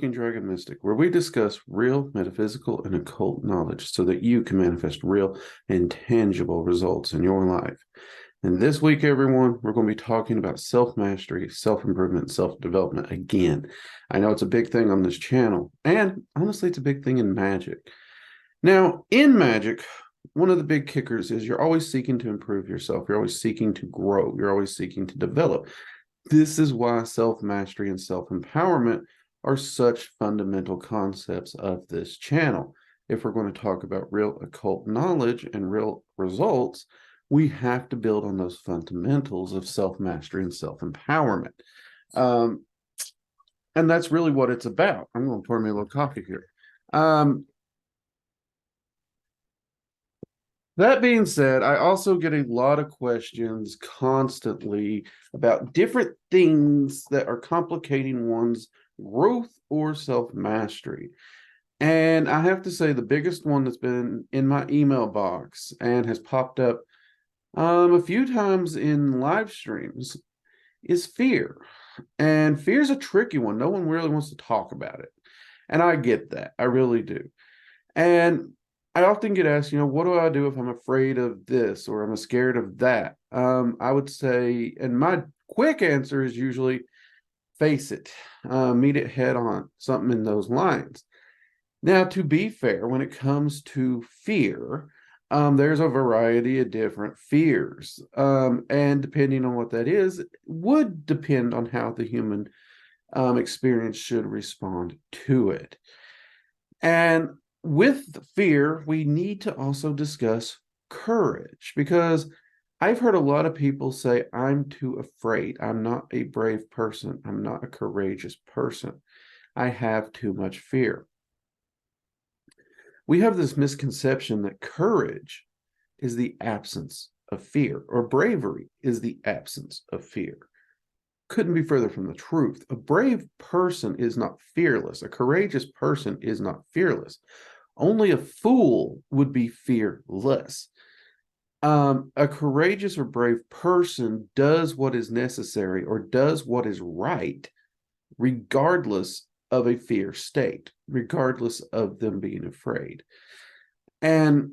Working Dragon Mystic, where we discuss real metaphysical and occult knowledge so that you can manifest real and tangible results in your life. And this week, everyone, we're going to be talking about self-mastery, self-improvement, self-development again. I know it's a big thing on this channel, and honestly, it's a big thing in Magick. Now, in Magick, one of the big kickers is you're always seeking to improve yourself. You're always seeking to grow. You're always seeking to develop. This is why self-mastery and self-empowerment are such fundamental concepts of this channel. If we're going to talk about real occult knowledge and real results, we have to build on those fundamentals of self-mastery and self-empowerment. And that's really what it's about. I'm going to pour me a little coffee here. That being said, I also get a lot of questions constantly about different things that are complicating one's growth or self-mastery. And I have to say the biggest one that's been in my email box and has popped up a few times in live streams is fear. And fear is a tricky one. No one really wants to talk about it. And I get that. I really do. And I often get asked, what do I do if I'm afraid of this or I'm scared of that? I would say, and my quick answer is usually face it, meet it head on, something in those lines. Now, to be fair, when it comes to fear, there's a variety of different fears. And depending on what that is, it would depend on how the human experience should respond to it. And with fear, we need to also discuss courage, because I've heard a lot of people say, I'm too afraid. I'm not a brave person. I'm not a courageous person. I have too much fear. We have this misconception that courage is the absence of fear, or bravery is the absence of fear. Couldn't be further from the truth. A brave person is not fearless. A courageous person is not fearless. Only a fool would be fearless. A courageous or brave person does what is necessary or does what is right, regardless of a fear state, regardless of them being afraid. And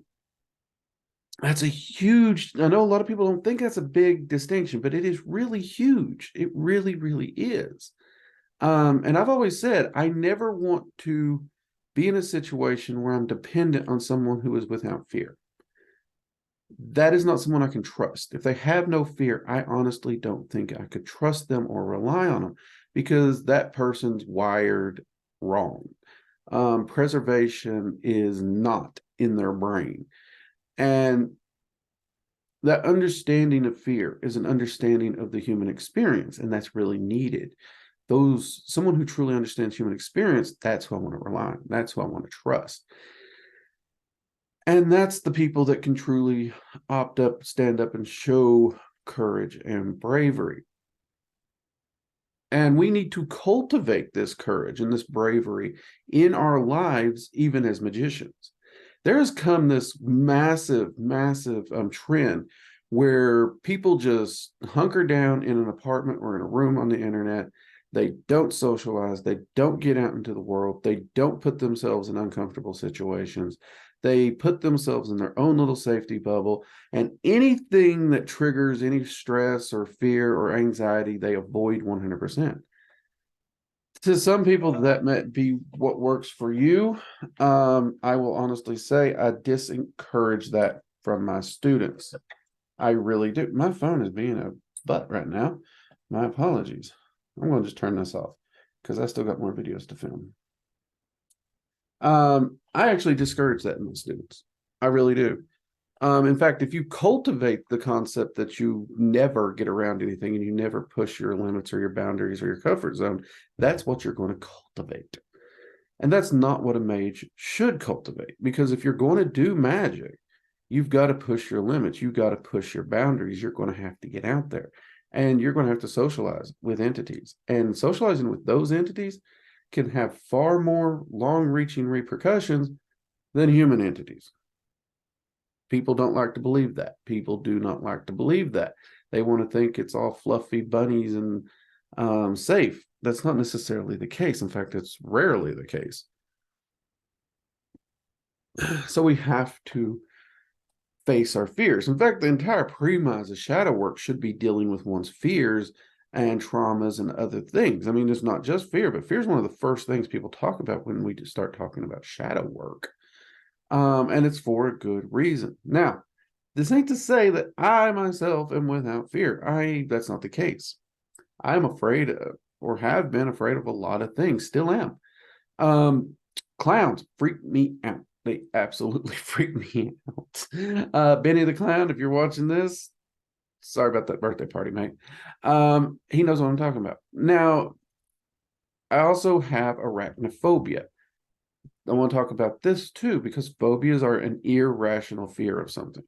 that's a huge, I know a lot of people don't think that's a big distinction, but it is really huge. It really, really is. And I've always said, I never want to be in a situation where I'm dependent on someone who is without fear. That is not someone I can trust. If they have no fear, I honestly don't think I could trust them or rely on them, because that person's wired wrong. Preservation is not in their brain. And that understanding of fear is an understanding of the human experience, and that's really needed. Someone who truly understands human experience, that's who I want to rely on. That's who I want to trust. And that's the people that can truly stand up and show courage and bravery. And we need to cultivate this courage and this bravery in our lives, even as magicians. There has come this massive, massive trend where people just hunker down in an apartment or in a room on the internet. They don't socialize. They don't get out into the world. They don't put themselves in uncomfortable situations. They put themselves in their own little safety bubble, and anything that triggers any stress or fear or anxiety, they avoid 100%. To some people, that might be what works for you. I will honestly say I discourage that from my students. I really do. My phone is being a butt right now. My apologies. I'm going to just turn this off because I still got more videos to film. I actually discourage that in my students. I really do. In fact, if you cultivate the concept that you never get around anything and you never push your limits or your boundaries or your comfort zone, that's what you're going to cultivate. And that's not what a mage should cultivate, because if you're going to do magic, you've got to push your limits. You've got to push your boundaries. You're going to have to get out there, and you're going to have to socialize with entities. And socializing with those entities can have far more long-reaching repercussions than human entities. People don't like to believe that. People do not like to believe that. They want to think it's all fluffy bunnies and safe. that's not necessarily the case. In fact, it's rarely the case. So we have to face our fears. In fact, the entire premise of shadow work should be dealing with one's fears and traumas and other things. I mean, it's not just fear, but fear is one of the first things people talk about when we start talking about shadow work. And it's for a good reason. Now, this ain't to say that I myself am without fear. That's not the case. I'm afraid of, or have been afraid of, a lot of things, still am. Clowns freak me out. They absolutely freak me out. Benny the Clown, if you're watching this, sorry about that birthday party, mate. He knows what I'm talking about. Now, I also have arachnophobia. I want to talk about this too, because phobias are an irrational fear of something.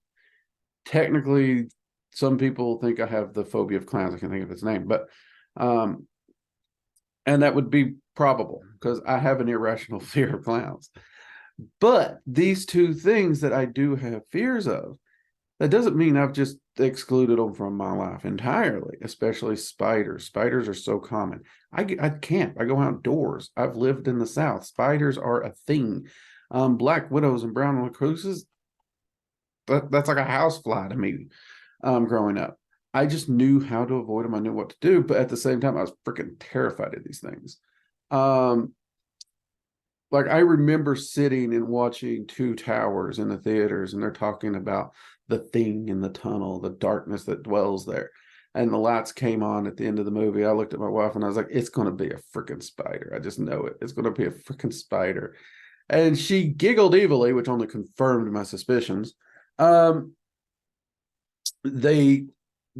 Technically, some people think I have the phobia of clowns. I can't think of its name, but and that would be probable because I have an irrational fear of clowns. But these two things that I do have fears of, that doesn't mean I've just excluded them from my life entirely, especially spiders. Spiders are so common. I camp. I go outdoors. I've lived in the South. Spiders are a thing. Black widows and brown recluses, that's like a housefly to me growing up. I just knew how to avoid them. I knew what to do. But at the same time, I was freaking terrified of these things. Like I remember sitting and watching Two Towers in the theaters, and they're talking about the thing in the tunnel, the darkness that dwells there. And the lights came on at the end of the movie. I looked at my wife and I was like, it's going to be a freaking spider. I just know it. It's going to be a freaking spider. And she giggled evilly, which only confirmed my suspicions. They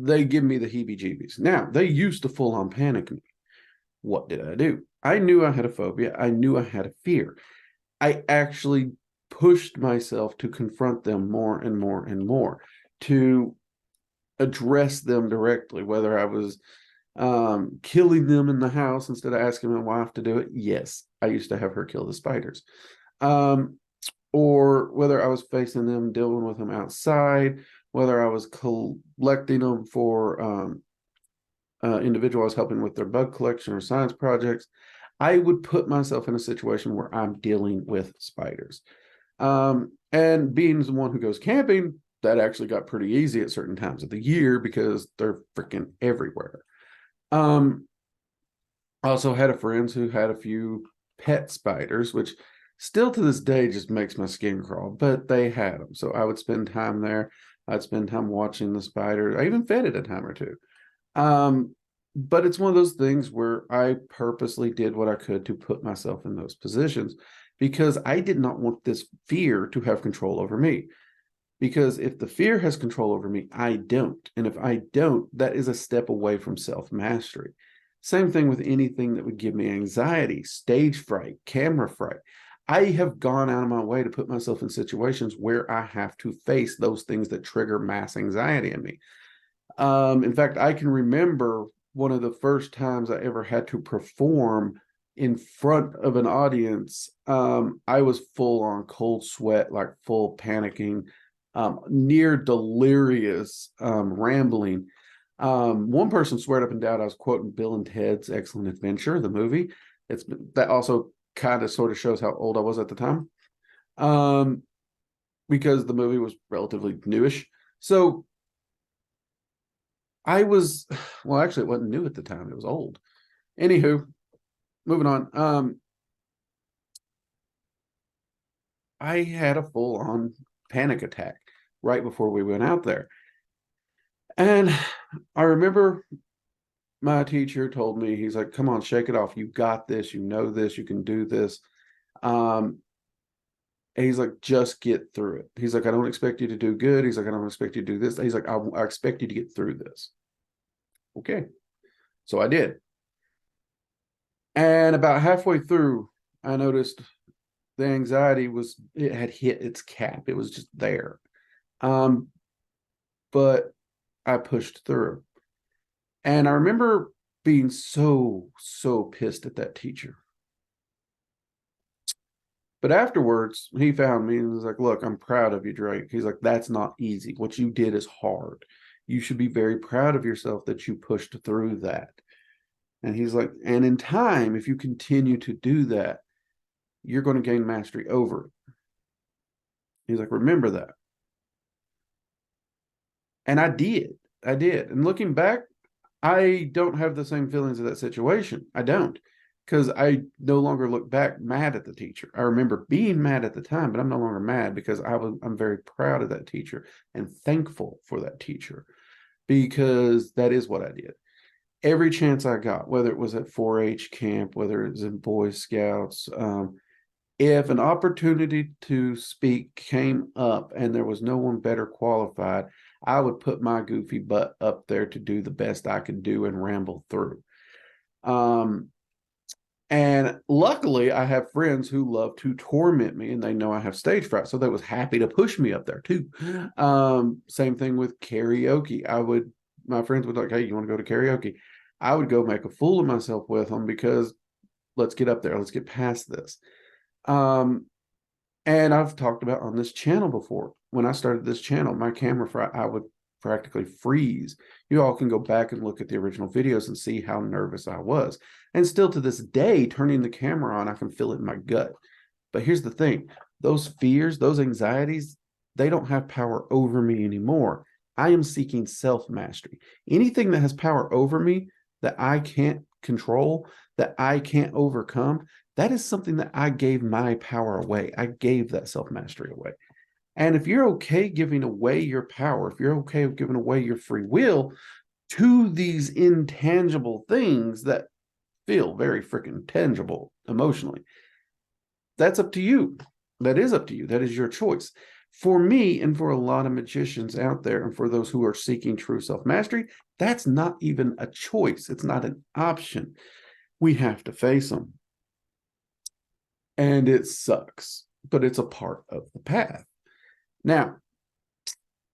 give me the heebie-jeebies. Now, they used to full-on panic me. What did I do? I knew I had a phobia. I knew I had a fear. I actually pushed myself to confront them more and more and more, to address them directly, whether I was killing them in the house instead of asking my wife to do it. Yes, I used to have her kill the spiders. Or whether I was facing them, dealing with them outside, whether I was collecting them for individual I was helping with their bug collection or science projects, I would put myself in a situation where I'm dealing with spiders. And being the one who goes camping, that actually got pretty easy at certain times of the year because they're freaking everywhere. I also had a friend who had a few pet spiders, which still to this day just makes my skin crawl, but they had them. So I would spend time there. I'd spend time watching the spiders. I even fed it a time or two. But it's one of those things where I purposely did what I could to put myself in those positions because I did not want this fear to have control over me. Because if the fear has control over me, I don't. And if I don't, that is a step away from self-mastery. Same thing with anything that would give me anxiety, stage fright, camera fright. I have gone out of my way to put myself in situations where I have to face those things that trigger mass anxiety in me. In fact, I can remember one of the first times I ever had to perform in front of an audience. I was full on cold sweat, like full panicking, near delirious, rambling. One person swore up and down I was quoting Bill and Ted's Excellent Adventure, the movie. That also kind of sort of shows how old I was at the time, because the movie was relatively newish. So I was, well, actually, it wasn't new at the time. It was old. Anywho, moving on. I had a full-on panic attack right before we went out there. And I remember my teacher told me, he's like, come on, shake it off. You got this. You know this. You can do this. And he's like, just get through it. He's like, I don't expect you to do good. He's like, I don't expect you to do this. He's like, I expect you to get through this. Okay. So I did. And about halfway through, I noticed the anxiety it had hit its cap. It was just there. But I pushed through. And I remember being so pissed at that teacher. But afterwards, he found me and was like, look, I'm proud of you, Drake. He's like, that's not easy. What you did is hard. You should be very proud of yourself that you pushed through that. And he's like, and in time, if you continue to do that, you're going to gain mastery over it. He's like, remember that. And I did. I did. And looking back, I don't have the same feelings of that situation. I don't. Because I no longer look back mad at the teacher. I remember being mad at the time, but I'm no longer mad because I'm very proud of that teacher and thankful for that teacher, because that is what I did. Every chance I got, whether it was at 4-H camp, whether it was in Boy Scouts, if an opportunity to speak came up and there was no one better qualified, I would put my goofy butt up there to do the best I could do and ramble through. And luckily, I have friends who love to torment me, and they know I have stage fright, so they was happy to push me up there too. Same thing with karaoke. My friends would like, hey, you want to go to karaoke? I would go make a fool of myself with them because let's get up there, let's get past this. And I've talked about on this channel before. When I started this channel, my camera I would practically freeze. You all can go back and look at the original videos and see how nervous I was. And still to this day, turning the camera on, I can feel it in my gut. But here's the thing, those fears, those anxieties, they don't have power over me anymore. I am seeking self-mastery. Anything that has power over me that I can't control, that I can't overcome, that is something that I gave my power away. I gave that self-mastery away. And if you're okay giving away your power, if you're okay with giving away your free will to these intangible things that feel very freaking tangible emotionally, that's up to you. That is up to you. That is your choice. For me, and for a lot of magicians out there, and for those who are seeking true self-mastery, that's not even a choice. It's not an option. We have to face them. And it sucks, but it's a part of the path. Now,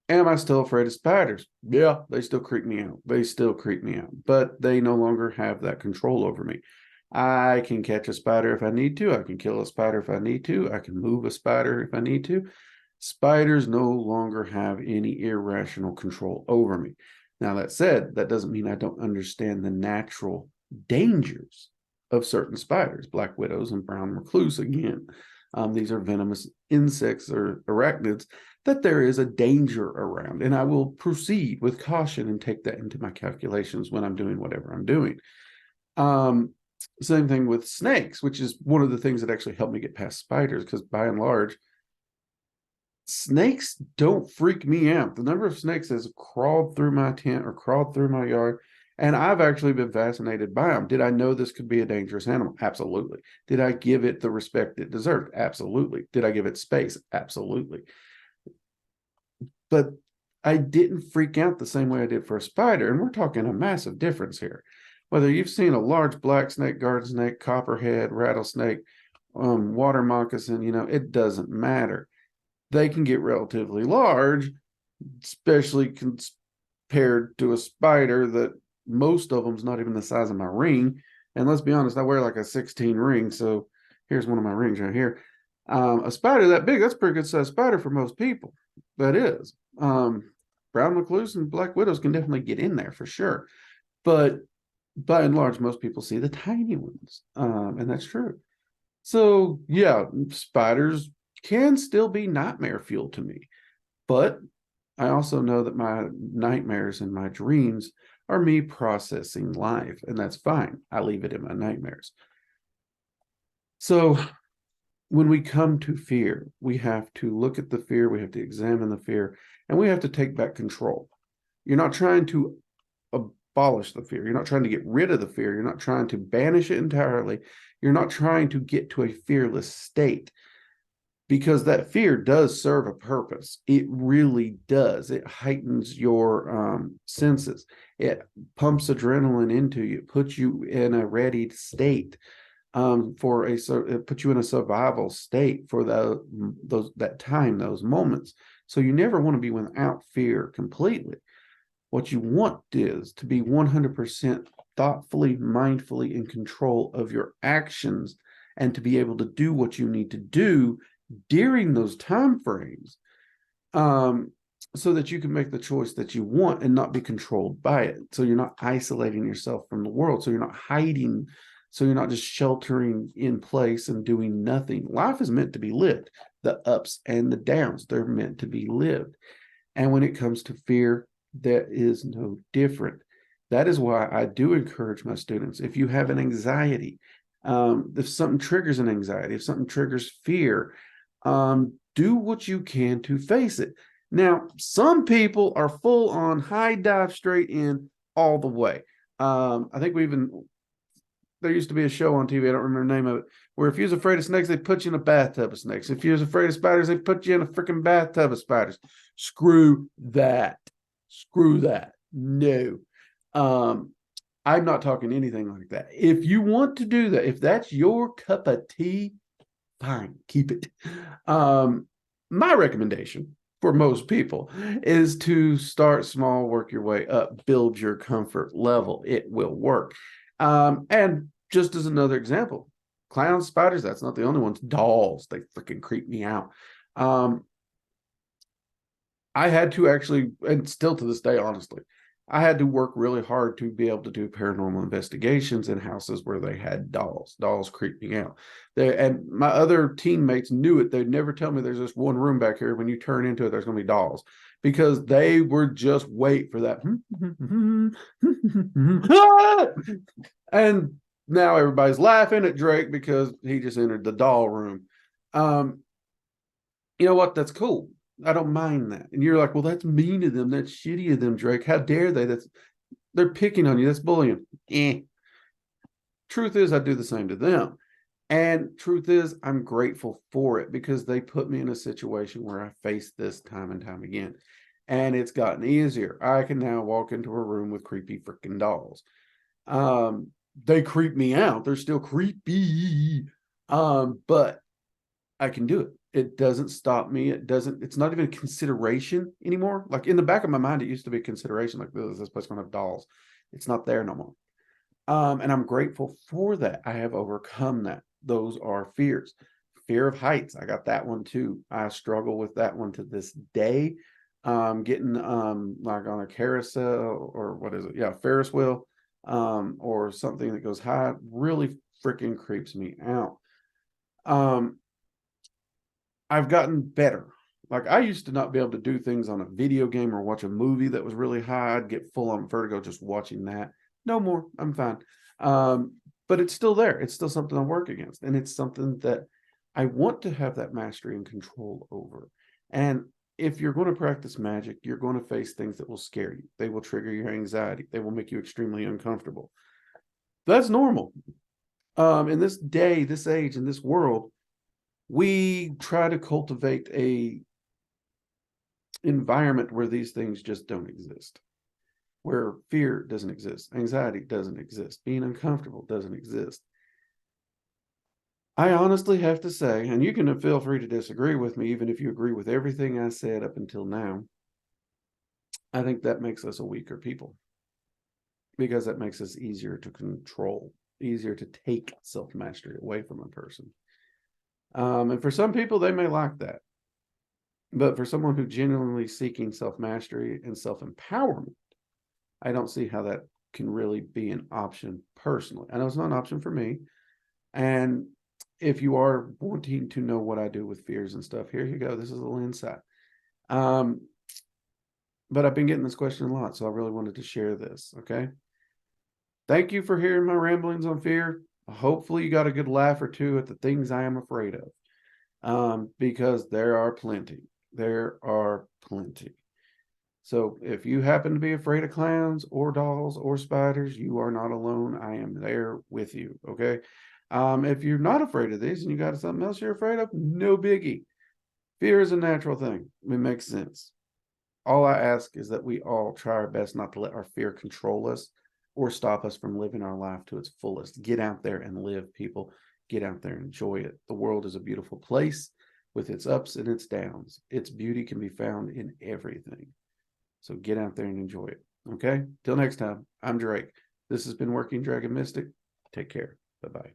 am I still afraid of spiders? Yeah, they still creep me out. They still creep me out, but they no longer have that control over me. I can catch a spider if I need to. I can kill a spider if I need to. I can move a spider if I need to. Spiders no longer have any irrational control over me. Now, that said, that doesn't mean I don't understand the natural dangers of certain spiders, black widows and brown recluse again. These are venomous insects or arachnids that there is a danger around, and I will proceed with caution and take that into my calculations when I'm doing whatever I'm doing. Same thing with snakes, which is one of the things that actually helped me get past spiders, because by and large, snakes don't freak me out. The number of snakes that's crawled through my tent or crawled through my yard, and I've actually been fascinated by them. Did I know this could be a dangerous animal? Absolutely. Did I give it the respect it deserved? Absolutely. Did I give it space? Absolutely. But I didn't freak out the same way I did for a spider, and we're talking a massive difference here. Whether you've seen a large black snake, garden snake, copperhead, rattlesnake, water moccasin, it doesn't matter. They can get relatively large, especially compared to a spider that most of them's not even the size of my ring. And let's be honest, I wear like a 16 ring. So here's one of my rings right here. A spider that big, that's a pretty good sized spider for most people. That is. Brown recluse and black widows can definitely get in there for sure. But by and large, most people see the tiny ones. And that's true. So yeah, spiders can still be nightmare fuel to me. But I also know that my nightmares and my dreams are me processing life, and that's fine. I leave it in my nightmares. So when we come to fear, we have to look at the fear, we have to examine the fear, and we have to take back control. You're not trying to abolish the fear. You're not trying to get rid of the fear. You're not trying to banish it entirely. You're not trying to get to a fearless state, because that fear does serve a purpose. It really does. It heightens your senses. It pumps adrenaline into you, puts you in a ready state it puts you in a survival state for that time, those moments. So you never want to be without fear completely. What you want is to be 100% thoughtfully, mindfully in control of your actions, and to be able to do what you need to do during those time frames. so that you can make the choice that you want and not be controlled by it. So you're not isolating yourself from the world. So you're not hiding. So you're not just sheltering in place and doing nothing. Life is meant to be lived. The ups and the downs, they're meant to be lived. And when it comes to fear, that is no different. That is why I do encourage my students, if you have an anxiety, if something triggers an anxiety, if something triggers fear, do what you can to face it. Now, some people are full on high dive straight in all the way. I think there used to be a show on TV, I don't remember the name of it, where if you was afraid of snakes, they put you in a bathtub of snakes. If you was afraid of spiders, they put you in a freaking bathtub of spiders. Screw that. Screw that. No. I'm not talking anything like that. If you want to do that, if that's your cup of tea, fine, keep it. My recommendation for most people is to start small, work your way up, build your comfort level. It will work. And just as another example, clowns, spiders, that's not the only ones. Dolls, they freaking creep me out. I had to actually, and still to this day, honestly, I had to work really hard to be able to do paranormal investigations in houses where they had dolls. Dolls creep me out. And my other teammates knew it. They'd never tell me there's this one room back here. When you turn into it, there's going to be dolls, because they were just wait for that. And now everybody's laughing at Drake because he just entered the doll room. You know what? That's cool. I don't mind that. And you're like, well, that's mean of them. That's shitty of them, Drake. How dare they? They're picking on you. That's bullying. Truth is, I do the same to them. And truth is, I'm grateful for it, because they put me in a situation where I face this time and time again. And it's gotten easier. I can now walk into a room with creepy freaking dolls. They creep me out. They're still creepy. But I can do it. It doesn't stop me. It's not even a consideration anymore. Like in the back of my mind, it used to be a consideration, like, this place gonna have dolls. It's not there no more. And I'm grateful for that. I have overcome that. Those are fears. Fear of heights. I got that one too. I struggle with that one to this day. Getting like on a carousel, or what is it? Yeah, Ferris wheel, or something that goes high, really freaking creeps me out. I've gotten better. Like, I used to not be able to do things on a video game or watch a movie that was really high. I'd get full on vertigo just watching that. No more. I'm fine. But it's still there. It's still something I work against. And it's something that I want to have that mastery and control over. And if you're going to practice magic, you're going to face things that will scare you. They will trigger your anxiety. They will make you extremely uncomfortable. That's normal. In this day, this age, in this world, we try to cultivate a environment where these things just don't exist, where fear doesn't exist, anxiety doesn't exist, being uncomfortable doesn't exist. I honestly have to say, and you can feel free to disagree with me, even if you agree with everything I said up until now, I think that makes us a weaker people, because that makes us easier to control, easier to take self-mastery away from a person. And for some people, they may like that. But for someone who genuinely seeking self-mastery and self-empowerment, I don't see how that can really be an option personally. I know it's not an option for me. And if you are wanting to know what I do with fears and stuff, here you go. This is a little insight. But I've been getting this question a lot, so I really wanted to share this, okay? Thank you for hearing my ramblings on fear. Hopefully you got a good laugh or two at the things I am afraid of, because there are plenty. There are plenty. So if you happen to be afraid of clowns or dolls or spiders, you are not alone. I am there with you, okay? If you're not afraid of these and you got something else you're afraid of, no biggie. Fear is a natural thing. It makes sense. All I ask is that we all try our best not to let our fear control us or stop us from living our life to its fullest. Get out there and live, people. Get out there and enjoy it. The world is a beautiful place with its ups and its downs. Its beauty can be found in everything. So get out there and enjoy it. Okay? Till next time, I'm Drake. This has been Working Dragon Mystic. Take care. Bye-bye.